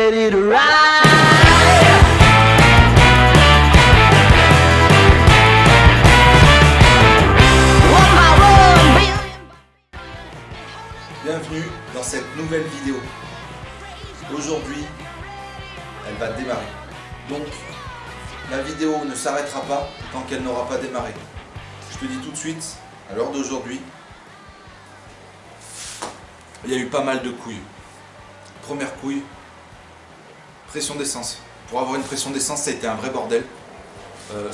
ready to ride. Bienvenue dans cette nouvelle vidéo. Aujourd'hui, elle va démarrer. Donc, la vidéo ne s'arrêtera pas tant qu'elle n'aura pas démarré. Je te dis tout de suite, à l'heure d'aujourd'hui, il y a eu pas mal de couilles. Première couille, pression d'essence. Pour avoir une pression d'essence, ça a été un vrai bordel.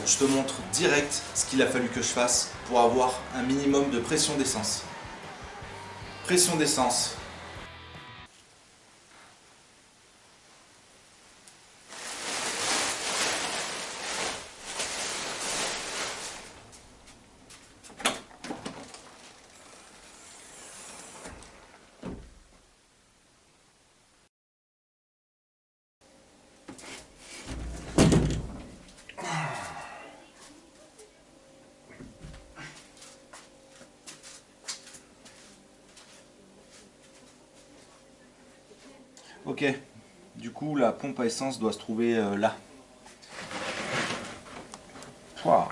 Je te montre direct ce qu'il a fallu que je fasse pour avoir un minimum de pression d'essence. Pression d'essence. Ok, du coup la pompe à essence doit se trouver là. Wow.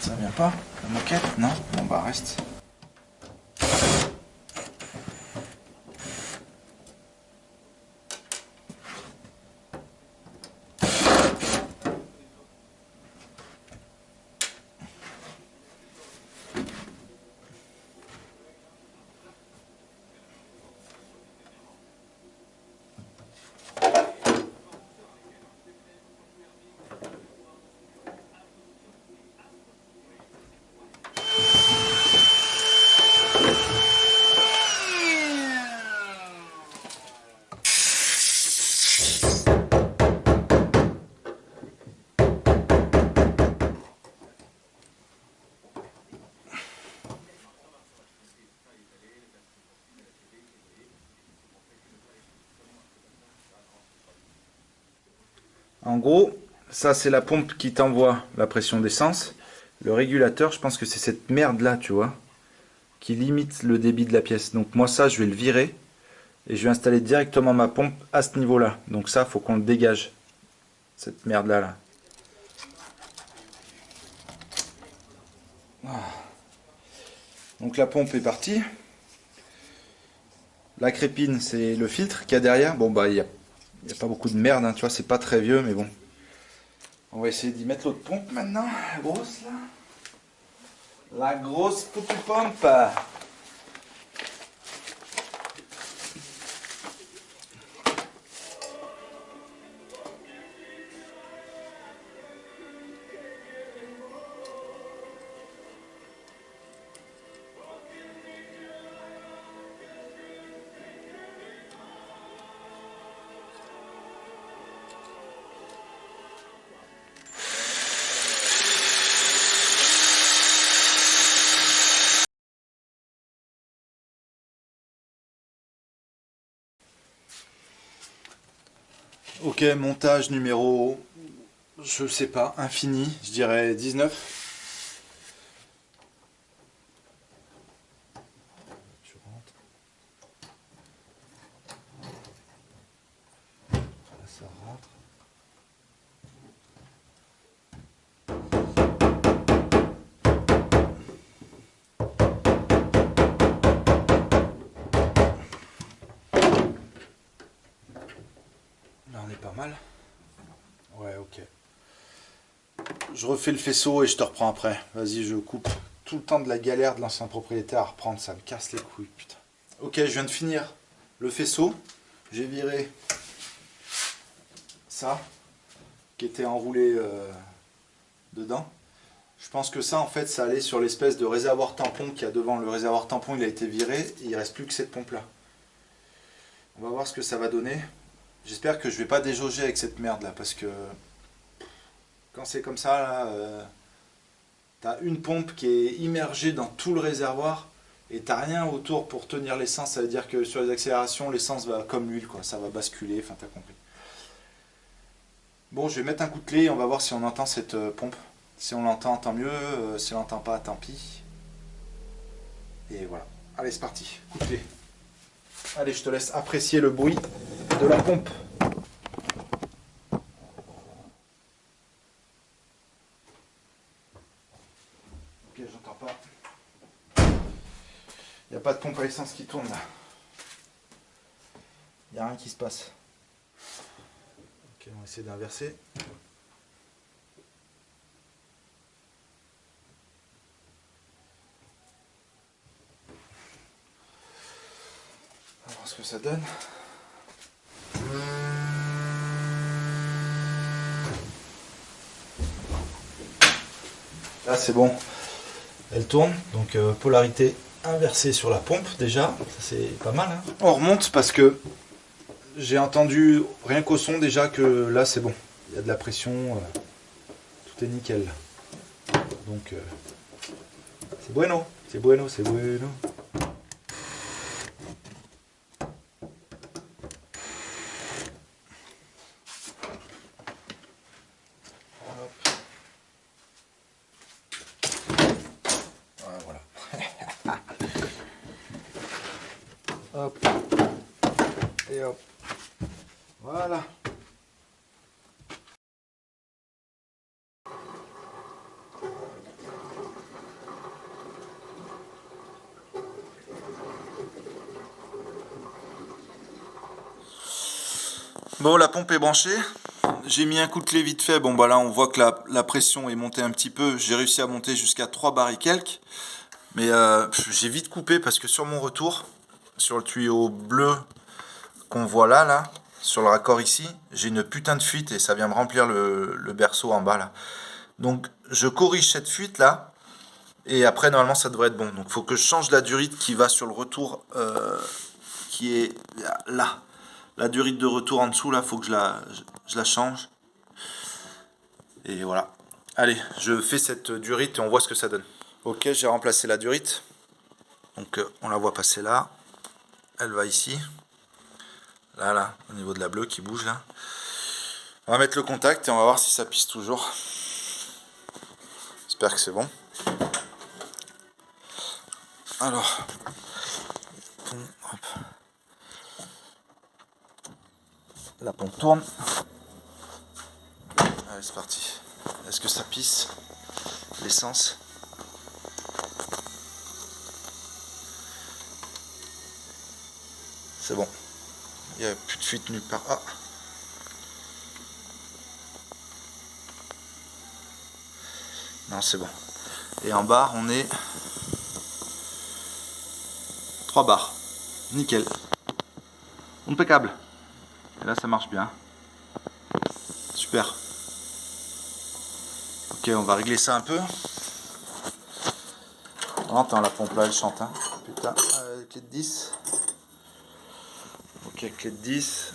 Ça vient pas, la moquette? Non? Bon bah reste. En gros, ça c'est la pompe qui t'envoie la pression d'essence. Le régulateur, je pense que c'est cette merde là, tu vois, qui limite le débit de la pièce. Donc moi ça, je vais le virer et je vais installer directement ma pompe à ce niveau-là. Donc ça, faut qu'on le dégage, cette merde là. Donc la pompe est partie. La crépine, c'est le filtre qu'il y a derrière. Bon bah il n'y a pas beaucoup de merde, hein, tu vois, c'est pas très vieux, mais bon. On va essayer d'y mettre l'autre pompe maintenant, la grosse là. La grosse foutue pompe. Ok, montage numéro, je sais pas, infini, je dirais 19. Tu rentres. Là, ça rentre. Là, on est pas mal. Ouais, ok. Je refais le faisceau et je te reprends après. Vas-y, je coupe. Tout le temps de la galère de l'ancien propriétaire à reprendre, ça me casse les couilles, putain. Ok, je viens de finir le faisceau. J'ai viré ça, qui était enroulé dedans. Je pense que ça, en fait, ça allait sur l'espèce de réservoir tampon qu'il y a devant. Le réservoir tampon, il a été viré et il ne reste plus que cette pompe-là. On va voir ce que ça va donner. J'espère que je vais pas déjauger avec cette merde là, parce que quand c'est comme ça là, t'as une pompe qui est immergée dans tout le réservoir et t'as rien autour pour tenir l'essence. Ça veut dire que sur les accélérations, l'essence va comme l'huile, quoi, ça va basculer, enfin t'as compris. Bon, je vais mettre un coup de clé et on va voir si on entend cette pompe. Si on l'entend, tant mieux, si on l'entend pas, tant pis. Et voilà. Allez, c'est parti. Coup de clé. Allez, je te laisse apprécier le bruit de la pompe. Ok, j'entends pas. Il n'y a pas de pompe à essence qui tourne là. Il n'y a rien qui se passe. Ok, on va essayer d'inverser. On va voir ce que ça donne. Là c'est bon, elle tourne, donc polarité inversée sur la pompe déjà, ça c'est pas mal. Hein. On remonte parce que j'ai entendu rien qu'au son déjà que là c'est bon, il y a de la pression, tout est nickel. Donc c'est bueno, c'est bueno, c'est bueno. Hop. Et hop. Voilà. Bon, la pompe est branchée. J'ai mis un coup de clé vite fait. Bon, bah là, on voit que la pression est montée un petit peu. J'ai réussi à monter jusqu'à 3 bars et quelques. Mais j'ai vite coupé parce que sur mon retour, sur le tuyau bleu qu'on voit là, sur le raccord ici, j'ai une putain de fuite et ça vient me remplir le berceau en bas là. Donc je corrige cette fuite là et après normalement ça devrait être bon. Donc il faut que je change la durite qui va sur le retour qui est là. La durite de retour en dessous là, faut que je la change. Et voilà. Allez, je fais cette durite et on voit ce que ça donne. Ok, j'ai remplacé la durite. Donc on la voit passer là. Elle va ici. Là, au niveau de la bleue qui bouge là. On va mettre le contact et on va voir si ça pisse toujours. J'espère que c'est bon. Alors, hop. La pompe tourne. Allez, c'est parti. Est-ce que ça pisse l'essence? C'est bon. Il n'y a plus de fuite nulle part. Ah. Non, c'est bon. Et en bas, on est 3 bars. Nickel. Impeccable. Et là, ça marche bien. Super. Ok, on va régler ça un peu. On entend la pompe là, elle chante. Hein. Putain, clé de 10. Ok, clé de 10.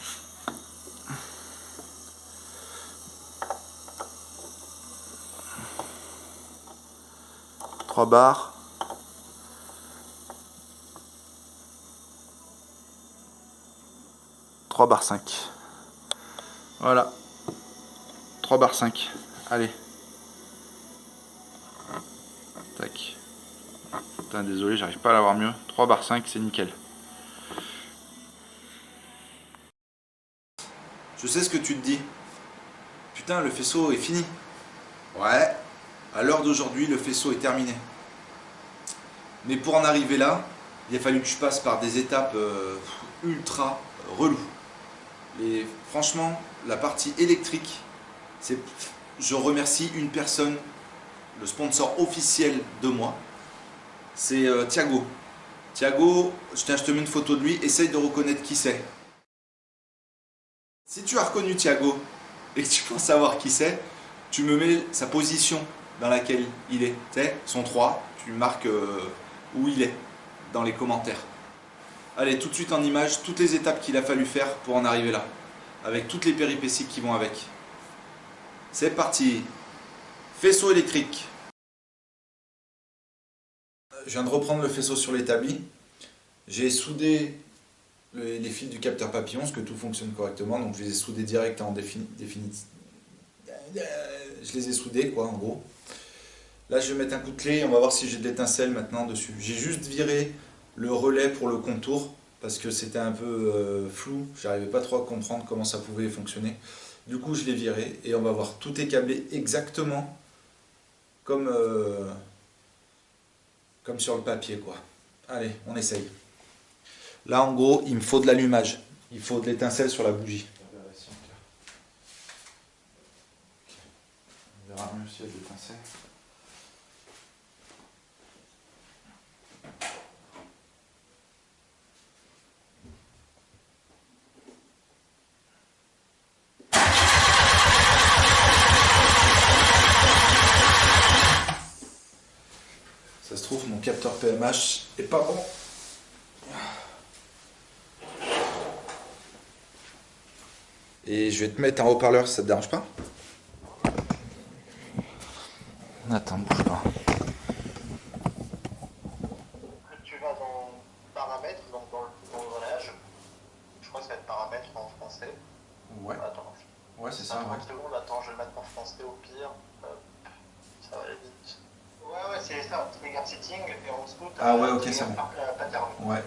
Bars. Bar 5. Voilà. 3 bar 5. Allez. Tac. Putain, désolé, j'arrive pas à l'avoir mieux. 3 bar 5, c'est nickel. Je sais ce que tu te dis. Putain, le faisceau est fini. Ouais. À l'heure d'aujourd'hui, le faisceau est terminé. Mais pour en arriver là, il a fallu que je passe par des étapes ultra reloues. Et franchement, la partie électrique, je remercie une personne, le sponsor officiel de moi, c'est Thiago. Thiago, je te mets une photo de lui, essaye de reconnaître qui c'est. Si tu as reconnu Thiago et que tu penses savoir qui c'est, tu me mets sa position dans laquelle il est, tu sais, son 3, tu marques où il est dans les commentaires. Allez, tout de suite en image, toutes les étapes qu'il a fallu faire pour en arriver là, avec toutes les péripéties qui vont avec. C'est parti. Faisceau électrique. Je viens de reprendre le faisceau sur l'établi. J'ai soudé les fils du capteur papillon, parce que tout fonctionne correctement, donc je les ai soudés direct en définitive. Je les ai soudés, quoi, en gros. Là, je vais mettre un coup de clé et on va voir si j'ai de l'étincelle maintenant dessus. J'ai juste viré le relais pour le contour parce que c'était un peu flou. J'arrivais pas trop à comprendre comment ça pouvait fonctionner. Du coup, je l'ai viré et on va voir. Tout est câblé exactement comme, comme sur le papier, quoi. Allez, on essaye. Là, en gros, il me faut de l'allumage. Il faut de l'étincelle sur la bougie. On verra mieux s'il y a de l'étincelle. Ça se trouve, mon capteur PMH est pas bon. Et je vais te mettre un haut-parleur, ça te dérange pas? Attends, bouge pas. Tu vas dans paramètres, donc dans le relage. Je crois que ça va être paramètres en français. Ouais. Attends. Ouais, c'est ça, Attends, ouais. une seconde, attends, je vais le mettre en français au pire. Hop, ça va aller vite. Ouais, c'est ça, trigger setting, et en dessous, t'as Ah ouais, ok, c'est bon. pattern. Ouais.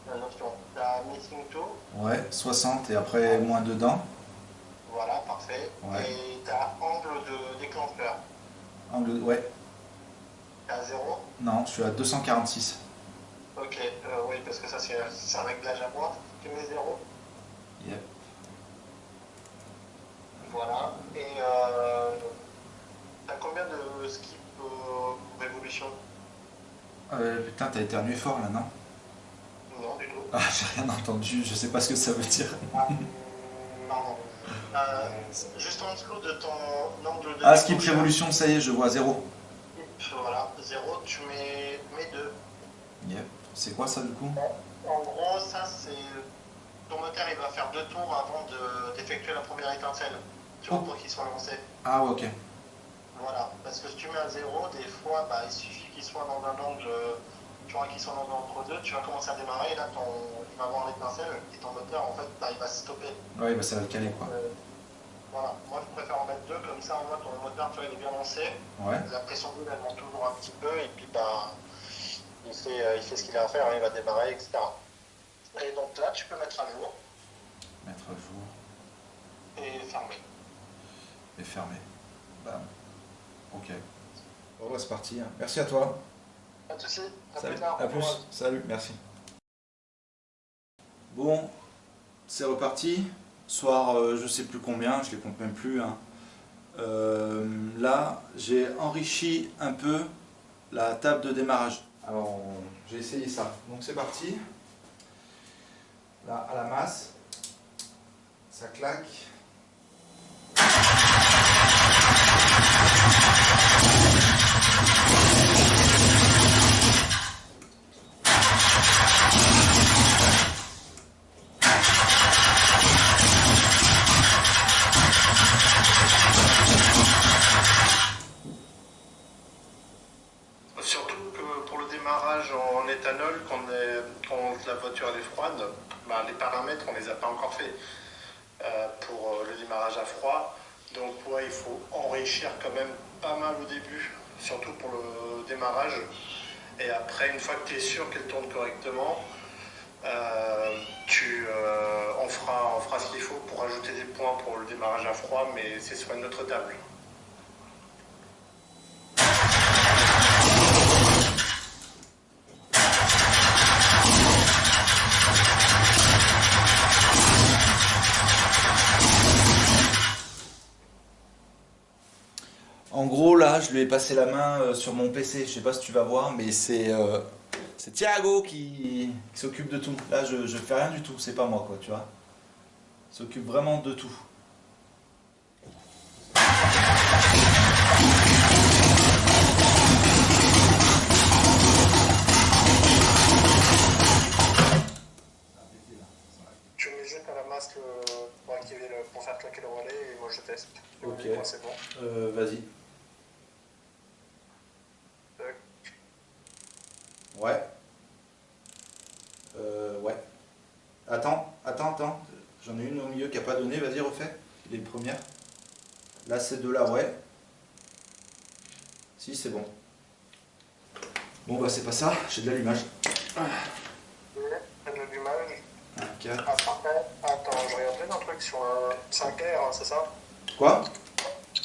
Attention, t'as missing to, Ouais, 60 et après moins dedans. voilà, parfait. Ouais. Et t'as angle de déclencheur. Angle, ouais. T'es à 0. Non, je suis à 246. Ok, oui, parce que ça c'est un réglage à moi. Tu mets 0. Yep. Voilà. Et t'as combien de skip révolution? Putain, t'as éternué fort là, non? Non, du tout. Ah, j'ai rien entendu, je sais pas ce que ça veut dire. Pardon. Juste en dessous de ton angle de Ah, skip déclencheur, révolution, ça y est, je vois 0. voilà, 0, tu mets 2. Yep. C'est quoi ça du coup? En gros, ça c'est. Ton moteur il va faire 2 tours avant d'effectuer la première étincelle. Tu vois, Oh. pour qu'il soit lancé. Ah, ouais, ok. Voilà. Parce que si tu mets un 0, des fois, bah, il suffit qu'il soit dans un angle. Tu vois qu'il soit dans un entre deux, tu vas commencer à démarrer, et là il va avoir l'étincelle et ton moteur en fait bah, il va se stopper. Ouais, bah ça va le caler quoi. Voilà, moi je préfère en mettre 2, comme ça au moins ton moteur tu vois, il est bien lancé, Ouais. la pression d'huile elle monte toujours un petit peu et puis bah il fait ce qu'il a à faire, hein, il va démarrer, etc. Et donc là tu peux mettre à jour Mettre à jour et fermer. et fermer. Bam. Ok. Bon, bah c'est parti. Merci à toi. Pas de soucis, à Salut. plus tard. À plus. Salut, merci. Bon, c'est reparti. Soir, je sais plus combien, je les compte même plus. Hein. Là, j'ai enrichi un peu la table de démarrage. Alors, j'ai essayé ça. Donc c'est parti. Là, à la masse, ça claque. Surtout que pour le démarrage en éthanol, quand la voiture elle est froide, bah, les paramètres on les a pas encore faits pour le démarrage à froid. Donc ouais, il faut enrichir quand même pas mal au début, surtout pour le démarrage. Et après, une fois que tu es sûr qu'elle tourne correctement, on fera ce qu'il faut pour ajouter des points pour le démarrage à froid, mais c'est sur une autre table. En gros, là, je lui ai passé la main sur mon PC. Je sais pas si tu vas voir, mais c'est Thiago qui s'occupe de tout. Là, je fais rien du tout. C'est pas moi, quoi, tu vois. Il s'occupe vraiment de tout. Tu mets juste à la masse pour faire claquer le relais et moi je teste. Ok. C'est bon. Vas-y. Tac. Ouais. Ouais. Attends. J'en ai une au milieu qui a pas donné. Vas-y, refais. Les premières. Là, ces deux-là, ouais. Si, c'est bon. Bon, bah c'est pas ça, j'ai de l'allumage. T'as de l'allumage. Un 4. Ah, parfait. Attends, je regarde bien un truc sur un 5R, hein, c'est ça? Quoi?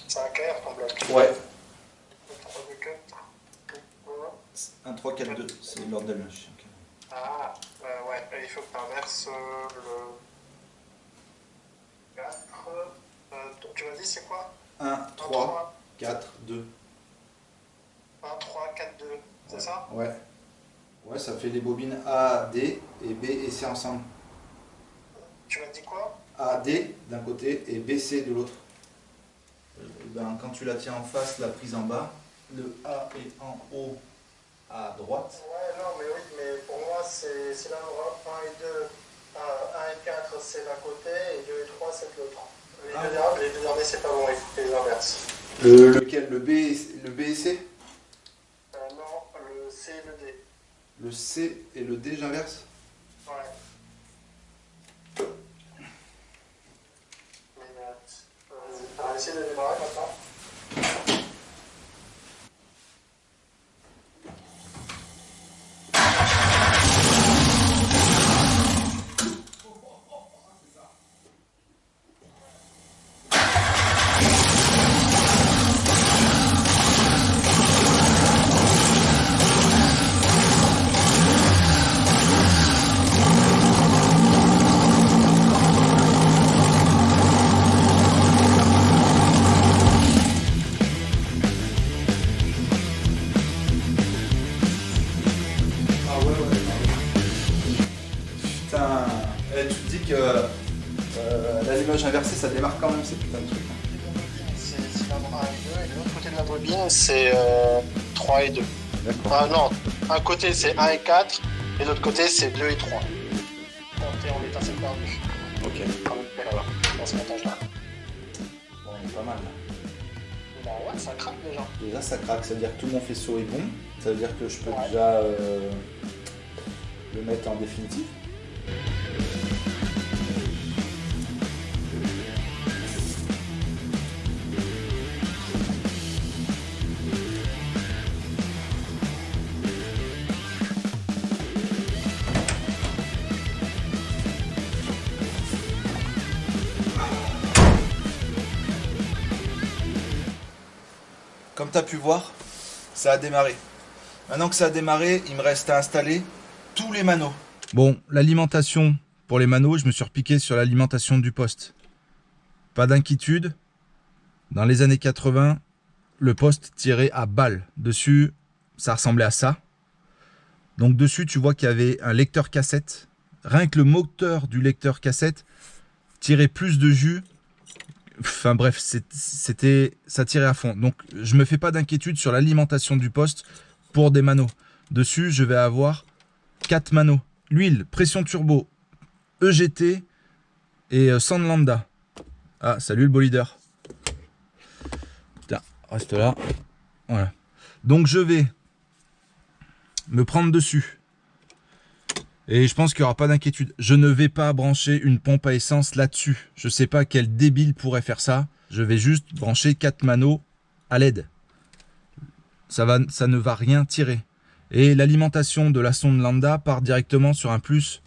5R, ton bloc. Ouais. 3, 2, 4. 1, 3, 4, 2, c'est l'ordre d'allumage. Okay. Ah, ouais, il faut que tu inverses le 4. Tu m'as dit c'est quoi? 1, 3, 4, 2. 1, 3, 4, 2, c'est ça? Ouais. Ouais, ça fait les bobines A, D et B et C ensemble. Tu m'as dit quoi? A, D d'un côté et B, C de l'autre. Ben, quand tu la tiens en face, la prise en bas, le A est en haut à droite. Ouais, non, mais oui, mais pour moi, c'est l'endroit 1 et 2. 1 et 4, c'est d'un côté, et 2 et 3, c'est de l'autre. Les deux derniers, c'est pas bon, il faut que les inverses. Lequel? Le B et C? Non, le C et le D. Le C et le D, j'inverse? Ouais. Mais vas-y, on va essayer de démarrer maintenant. Putain, tu te dis que l'allumage inversé, ça démarre quand même ces putains de trucs. C'est l'endroit 1 et 2, et de l'autre côté de la bobine, c'est 3 et 2. D'accord. Ah non, un côté c'est 1 et 4, et l'autre côté c'est 2 et 3. Comptez en étincelle perdue. Ok. Quand même, là, dans ce montage-là. Bon, on est pas mal là. Bah ouais, ça craque déjà. Déjà, ça craque, ça veut dire que tout mon faisceau est bon. Ça veut dire que je peux Ouais. déjà le mettre en définitive. Comme tu as pu voir, ça a démarré. Maintenant que ça a démarré, il me reste à installer tous les manos. Bon, l'alimentation pour les manos, je me suis repiqué sur l'alimentation du poste. Pas d'inquiétude. Dans les années 80, le poste tirait à balle. Dessus, ça ressemblait à ça. Donc dessus, tu vois qu'il y avait un lecteur cassette. Rien que le moteur du lecteur cassette tirait plus de jus. Enfin bref, ça tirait à fond. Donc je me fais pas d'inquiétude sur l'alimentation du poste pour des manos. Dessus, je vais avoir 4 manos. L'huile, pression turbo, EGT et Sand Lambda. Ah, salut le bolideur. Putain, reste là. Voilà. Donc je vais me prendre dessus. Et je pense qu'il n'y aura pas d'inquiétude. Je ne vais pas brancher une pompe à essence là-dessus. Je ne sais pas quel débile pourrait faire ça. Je vais juste brancher 4 manos à LED. Ça ne va rien tirer. Et l'alimentation de la sonde lambda part directement sur un plus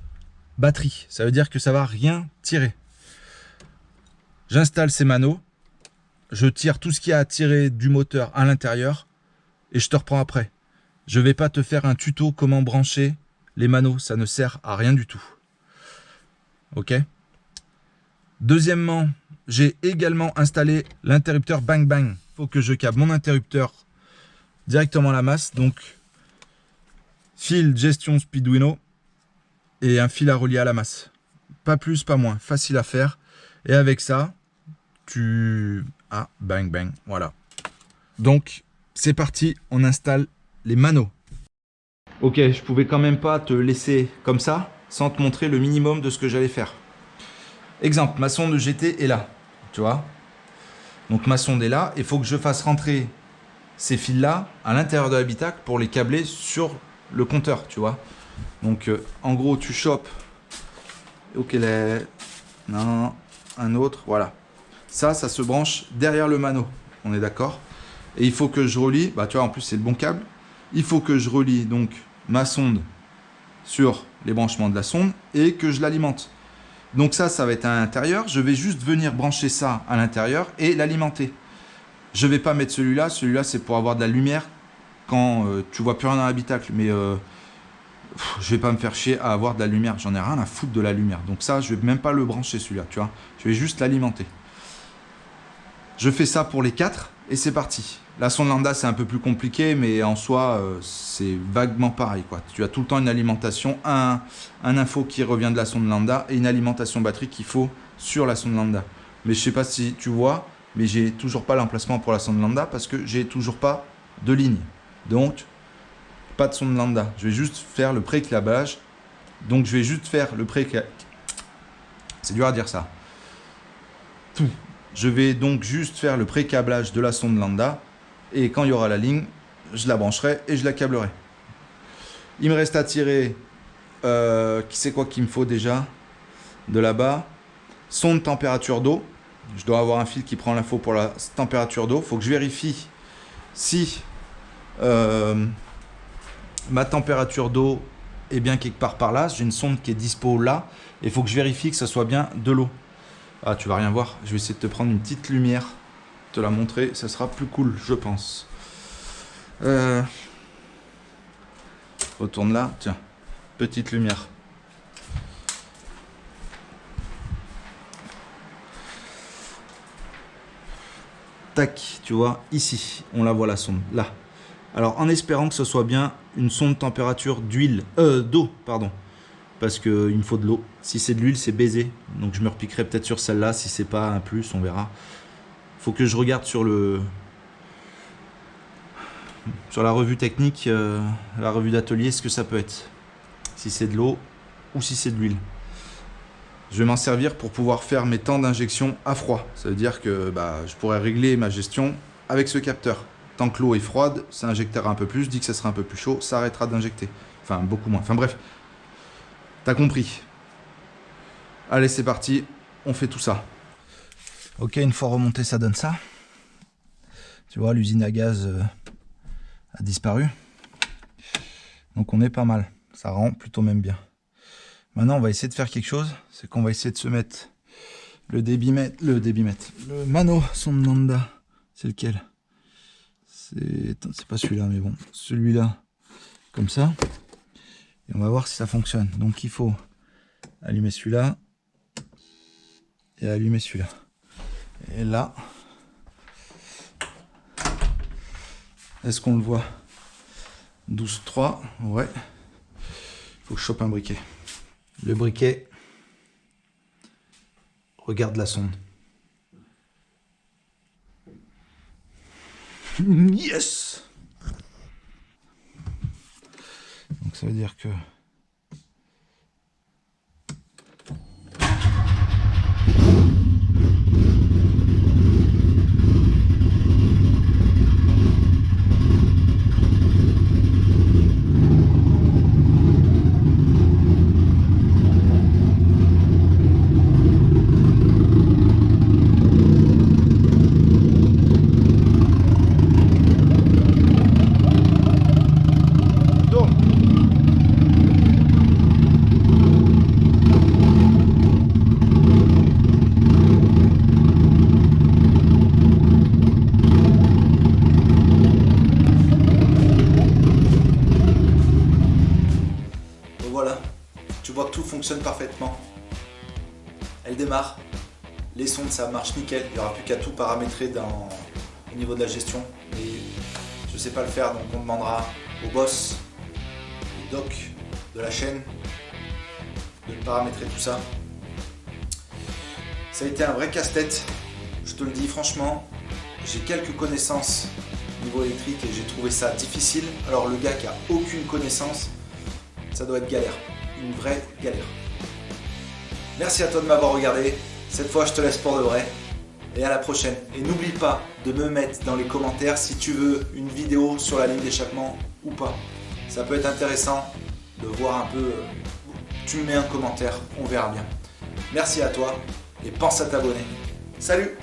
batterie. Ça veut dire que ça ne va rien tirer. J'installe ces manos. Je tire tout ce qu'il y a à tirer du moteur à l'intérieur. Et je te reprends après. Je ne vais pas te faire un tuto comment brancher les manos, ça ne sert à rien du tout. Ok. Deuxièmement, j'ai également installé l'interrupteur Bang Bang. Il faut que je câble mon interrupteur directement à la masse. Donc, fil gestion Speeduino et un fil à relier à la masse. Pas plus, pas moins. Facile à faire. Et avec ça, Bang Bang. Voilà. Donc, c'est parti. On installe les manos. Ok, je pouvais quand même pas te laisser comme ça, sans te montrer le minimum de ce que j'allais faire. Exemple, ma sonde GT est là, tu vois. Donc ma sonde est là, il faut que je fasse rentrer ces fils-là à l'intérieur de l'habitacle pour les câbler sur le compteur, tu vois. Donc en gros, tu chopes, ok, non, un autre, voilà. Ça se branche derrière le mano, on est d'accord. Et il faut que je relie, bah tu vois, en plus c'est le bon câble. Il faut que je relie donc ma sonde sur les branchements de la sonde et que je l'alimente. Donc ça va être à l'intérieur. Je vais juste venir brancher ça à l'intérieur et l'alimenter. Je ne vais pas mettre celui-là. Celui-là, c'est pour avoir de la lumière quand tu vois plus rien dans l'habitacle. Mais je vais pas me faire chier à avoir de la lumière. J'en ai rien à foutre de la lumière. Donc ça, je vais même pas le brancher celui-là, tu vois. Je vais juste l'alimenter. Je fais ça pour les 4 et c'est parti. La sonde lambda, c'est un peu plus compliqué, mais en soi, c'est vaguement pareil, quoi. Tu as tout le temps une alimentation, un info qui revient de la sonde lambda et une alimentation batterie qu'il faut sur la sonde lambda. Mais je sais pas si tu vois, mais j'ai toujours pas l'emplacement pour la sonde lambda parce que j'ai toujours pas de ligne. Donc, pas de sonde lambda. Je vais juste faire le pré-câblage. Donc, je vais juste faire le pré-câblage. C'est dur à dire ça. Je vais donc juste faire le pré-câblage de la sonde lambda. Et quand il y aura la ligne, je la brancherai et je la câblerai. Il me reste à tirer, qui sait quoi qu'il me faut déjà, de là-bas. Sonde température d'eau. Je dois avoir un fil qui prend l'info pour la température d'eau. Il faut que je vérifie si ma température d'eau est bien quelque part par là. J'ai une sonde qui est dispo là. Et il faut que je vérifie que ça soit bien de l'eau. Ah, tu vas rien voir. Je vais essayer de te prendre une petite lumière. Te la montrer, ça sera plus cool, je pense. Retourne là, tiens, petite lumière. Tac, tu vois, ici, on la voit la sonde, là. Alors, en espérant que ce soit bien une sonde température d'eau, pardon. Parce qu'il me faut de l'eau. Si c'est de l'huile, c'est baisé. Donc, je me repiquerai peut-être sur celle-là. Si c'est pas un plus, on verra. Faut que je regarde sur la revue technique, la revue d'atelier, ce que ça peut être. Si c'est de l'eau ou si c'est de l'huile. Je vais m'en servir pour pouvoir faire mes temps d'injection à froid. Ça veut dire que je pourrais régler ma gestion avec ce capteur. Tant que l'eau est froide, ça injectera un peu plus. Dit que ça sera un peu plus chaud, ça arrêtera d'injecter. Enfin, beaucoup moins. Enfin bref, t'as compris. Allez, c'est parti. On fait tout ça. Ok, une fois remonté, ça donne ça. Tu vois, l'usine à gaz a disparu. Donc on est pas mal. Ça rend plutôt même bien. Maintenant, on va essayer de faire quelque chose. C'est qu'on va essayer de se mettre le mano sonde lambda. C'est lequel? C'est pas celui-là, mais bon. Celui-là, comme ça. Et on va voir si ça fonctionne. Donc il faut allumer celui-là. Et allumer celui-là. Et là, est-ce qu'on le voit? 12,3, ouais. Il faut que je chope un briquet. Le briquet regarde la sonde. Yes! Donc ça veut dire que fonctionne parfaitement. Elle démarre. Les sondes, ça marche nickel. Il n'y aura plus qu'à tout paramétrer au niveau de la gestion. Et je ne sais pas le faire, donc on demandera au boss, au doc de la chaîne, de paramétrer tout ça. Ça a été un vrai casse-tête. Je te le dis franchement, j'ai quelques connaissances au niveau électrique et j'ai trouvé ça difficile. Alors le gars qui a aucune connaissance, ça doit être galère. Une vraie galère. Merci à toi de m'avoir regardé. Cette fois, je te laisse pour de vrai. Et à la prochaine. Et n'oublie pas de me mettre dans les commentaires si tu veux une vidéo sur la ligne d'échappement ou pas. Ça peut être intéressant de voir un peu. Tu me mets un commentaire, on verra bien. Merci à toi et pense à t'abonner. Salut!